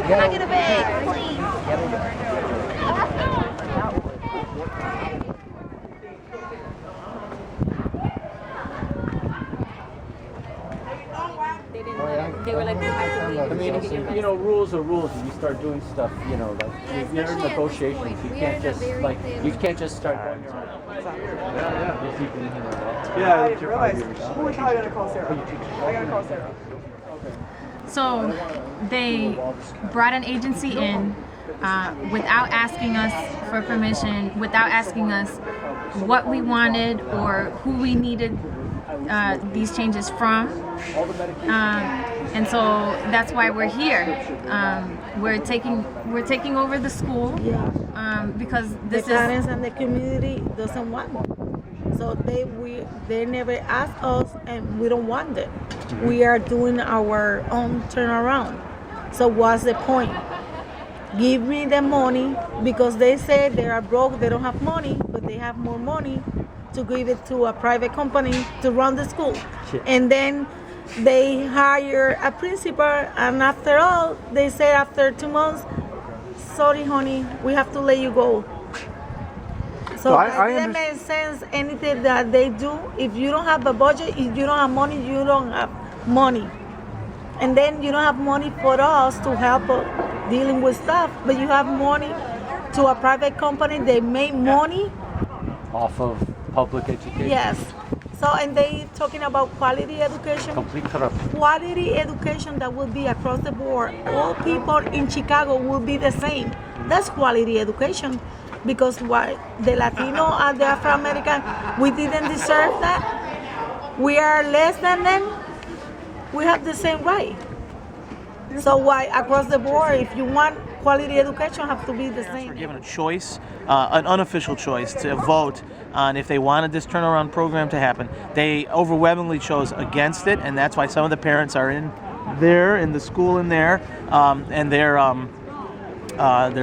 Can I get a bag, please? They were like, I mean, you know, rules are rules, and you start doing stuff, you know, like you're in negotiations. You can't just you can't just start going your own. Yeah, I realized. Who is I gonna call Sarah? I gotta call Sarah. So they brought an agency in without asking us for permission, without asking us what we wanted or who we needed these changes from. And so that's why we're here. We're taking over the school because this the parents and the community doesn't want it. So they never ask us, and we don't want it. We are doing our own turnaround. So what's the point? Give me the money, because they say they are broke, they don't have money, but they have more money to give it to a private company to run the school. And then they hire a principal, and after all, they say after 2 months, sorry honey, we have to let you go. So it doesn't make sense anything that they do. If you don't have a budget, if you don't have money, you don't have money. And then you don't have money for us to help dealing with stuff, but you have money to a private company. They make money off of public education. Yes. So, and they talking about quality education. Complete corruption. Quality education that will be across the board. All people in Chicago will be the same. That's quality education. Because why? The Latino and the Afro-American, we didn't deserve that. We are less than them. We have the same right. So why across the board, if you want quality education, have to be the same? We're given a choice, an unofficial choice, to vote on if they wanted this turnaround program to happen. They overwhelmingly chose against it, and that's why some of the parents are in the school in there, and they're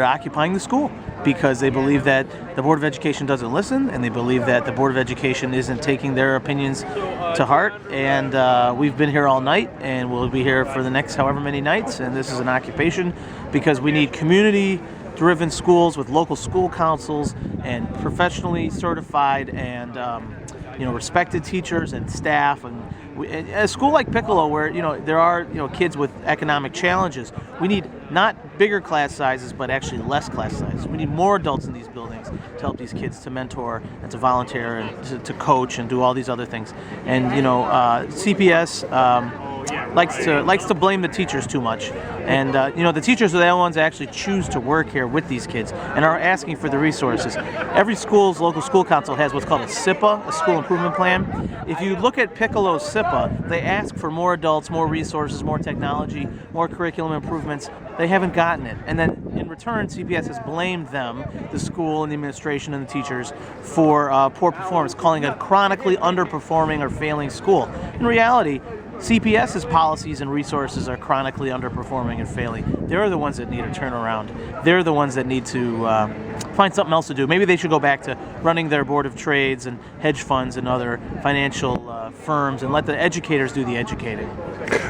occupying the school because they believe that the Board of Education doesn't listen, and they believe that the Board of Education isn't taking their opinions to heart. And we've been here all night, and we'll be here for the next however many nights, and this is an occupation because we need community-driven schools with local school councils and professionally certified and respected teachers and staff. And a school like Piccolo, where there are kids with economic challenges, we need not bigger class sizes, but actually less class sizes. We need more adults in these buildings to help these kids to mentor and to volunteer and to coach and do all these other things. And CPS likes to blame the teachers too much. And the teachers are the ones that actually choose to work here with these kids and are asking for the resources. Every school's local school council has what's called a SIPA, a school improvement plan. If you look at Piccolo's SIPA, they ask for more adults, more resources, more technology, more curriculum improvements. They haven't gotten it. And then in return, CPS has blamed them, the school and the administration and the teachers, for poor performance, calling it a chronically underperforming or failing school. In reality, CPS's policies and resources are chronically underperforming and failing. They're the ones that need a turnaround. They're the ones that need to find something else to do. Maybe they should go back to running their board of trades and hedge funds and other financial firms and let the educators do the educating.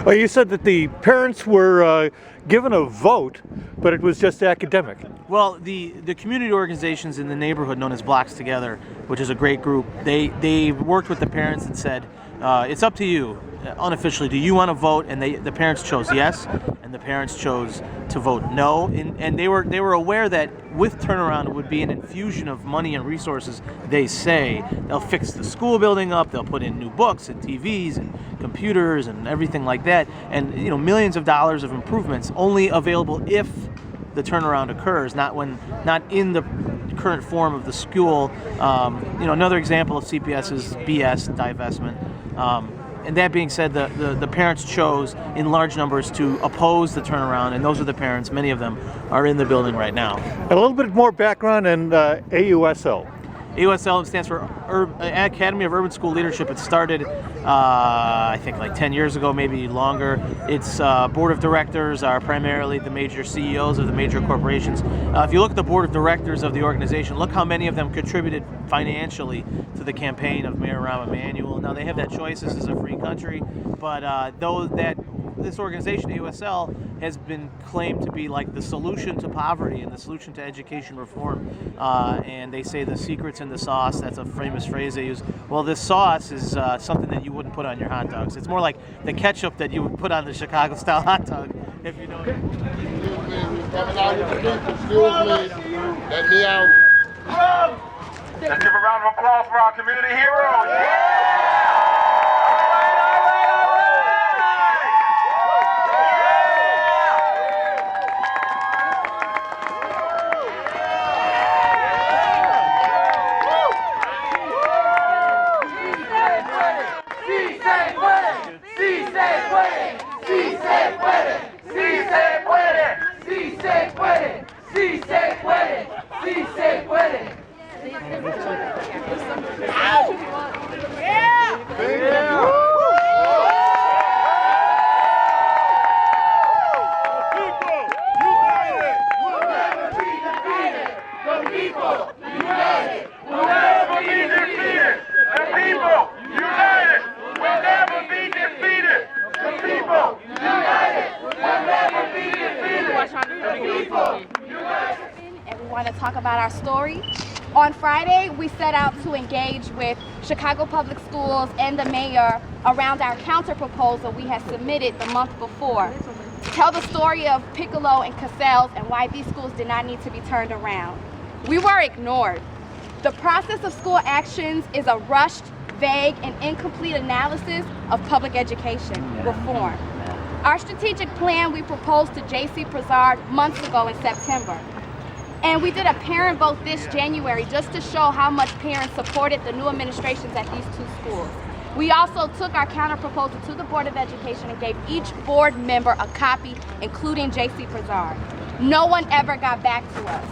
Well, you said that the parents were given a vote, but it was just academic. Well, the community organizations in the neighborhood known as Blocks Together, which is a great group, they worked with the parents and said, it's up to you. Unofficially, do you want to vote? And the parents chose yes, and the parents chose to vote no. And they were aware that with turnaround it would be an infusion of money and resources. They say they'll fix the school building up, they'll put in new books and TVs and computers and everything like that, and millions of dollars of improvements only available if the turnaround occurs, not in the current form of the school. Another example of CPS is BS divestment. And that being said, the parents chose in large numbers to oppose the turnaround, and those are the parents, many of them are in the building right now. A little bit more background on AUSL. AUSL stands for Academy of Urban School Leadership. It started, I think, like 10 years ago, maybe longer. Its board of directors are primarily the major CEOs of the major corporations. If you look at the board of directors of the organization, look how many of them contributed financially to the campaign of Mayor Rahm Emanuel. Now, they have that choice. This is a free country, but those that this organization, AUSL, has been claimed to be like the solution to poverty and the solution to education reform. And they say the secret's in the sauce. That's a famous phrase they use. Well, this sauce is something that you wouldn't put on your hot dogs. It's more like the ketchup that you would put on the Chicago-style hot dog, if you know. Excuse me. Let me out. Let's give a round of applause for our community heroes. Talk about our story. On Friday, we set out to engage with Chicago Public Schools and the mayor around our counter proposal we had submitted the month before to tell the story of Piccolo and Cecile and why these schools did not need to be turned around. We were ignored. The process of school actions is a rushed, vague, and incomplete analysis of public education reform. Our strategic plan we proposed to J.C. Broussard months ago in September. And we did a parent vote this January just to show how much parents supported the new administrations at these two schools. We also took our counter proposal to the Board of Education and gave each board member a copy, including J.C. Broussard. No one ever got back to us.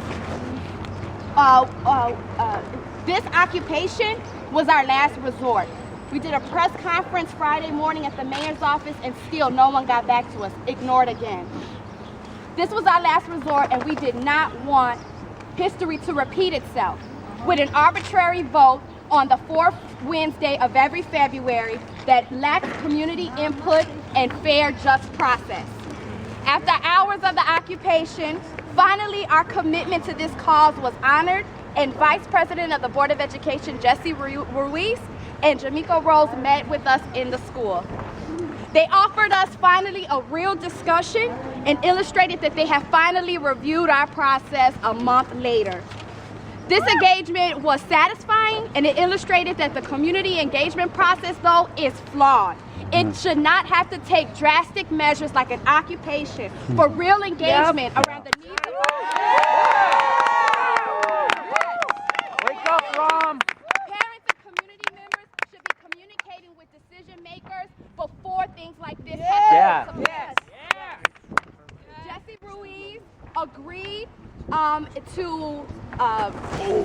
This occupation was our last resort. We did a press conference Friday morning at the mayor's office and still no one got back to us, ignored again. This was our last resort, and we did not want history to repeat itself with an arbitrary vote on the fourth Wednesday of every February that lacks community input and fair, just process. After hours of the occupation, finally our commitment to this cause was honored, and Vice President of the Board of Education, Cecile Ruiz, and Jamiko Rose met with us in the school. They offered us finally a real discussion and illustrated that they have finally reviewed our process a month later. This engagement was satisfying, and it illustrated that the community engagement process, though, is flawed. It should not have to take drastic measures like an occupation for real engagement around the needs of Wake up, Rom! Parents and community members should be communicating with decision makers before things like this happen. Jesse Ruiz agreed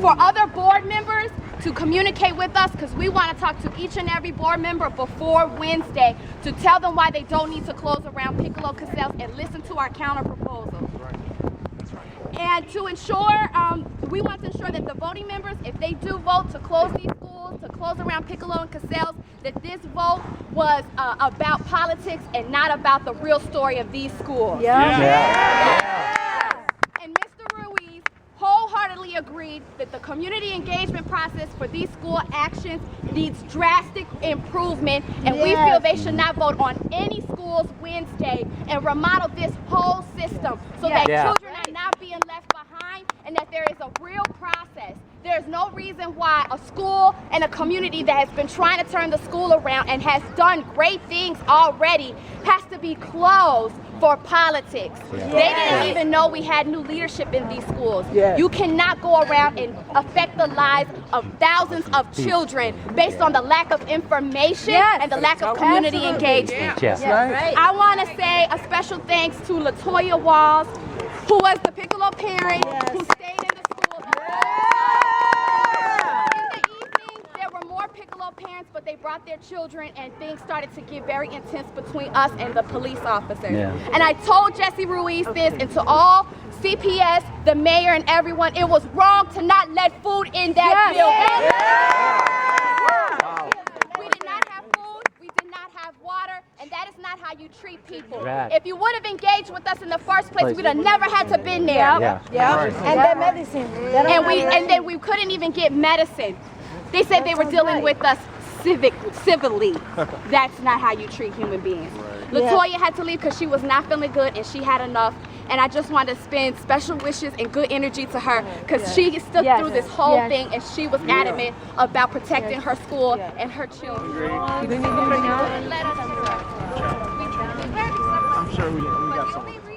for other board members to communicate with us, because we want to talk to each and every board member before Wednesday to tell them why they don't need to close around Piccolo, Cecile, and listen to our counter proposals. And to ensure, we want to ensure that the voting members, if they do vote to close these schools, to close around Piccolo and Cecile, that this vote was about politics and not about the real story of these schools. And Mr. Ruiz wholeheartedly agreed that the community engagement process for these school actions needs drastic improvement, and we feel they should not vote on any schools Wednesday and remodel this whole system so that children are not being left behind, and that there is a real process. There's no reason why a school and a community that has been trying to turn the school around and has done great things already has to be closed for politics. They didn't even know we had new leadership in these schools. You cannot go around and affect the lives of thousands of children based on the lack of information and the lack of community engagement. I want to say a special thanks to LaToya Walls, who was the Piccolo parent who stayed in the school. In the evening, there were more Piccolo parents, but they brought their children, and things started to get very intense between us and the police officers. And I told Jesse Ruiz this, and to all CPS, the mayor, and everyone, it was wrong to not let food in that building. We did not have food, we did not have water, and that is not how you treat people. Right. If you would have engaged with us in the first place, we'd have never had to been there. And the medicine. And then we couldn't even get medicine. They said they were dealing with us civilly. That's not how you treat human beings. Latoya had to leave because she was not feeling good and she had enough. And I just wanted to spend special wishes and good energy to her because she stood through this whole thing and she was adamant about protecting her school and her children. I'm sure we got someone.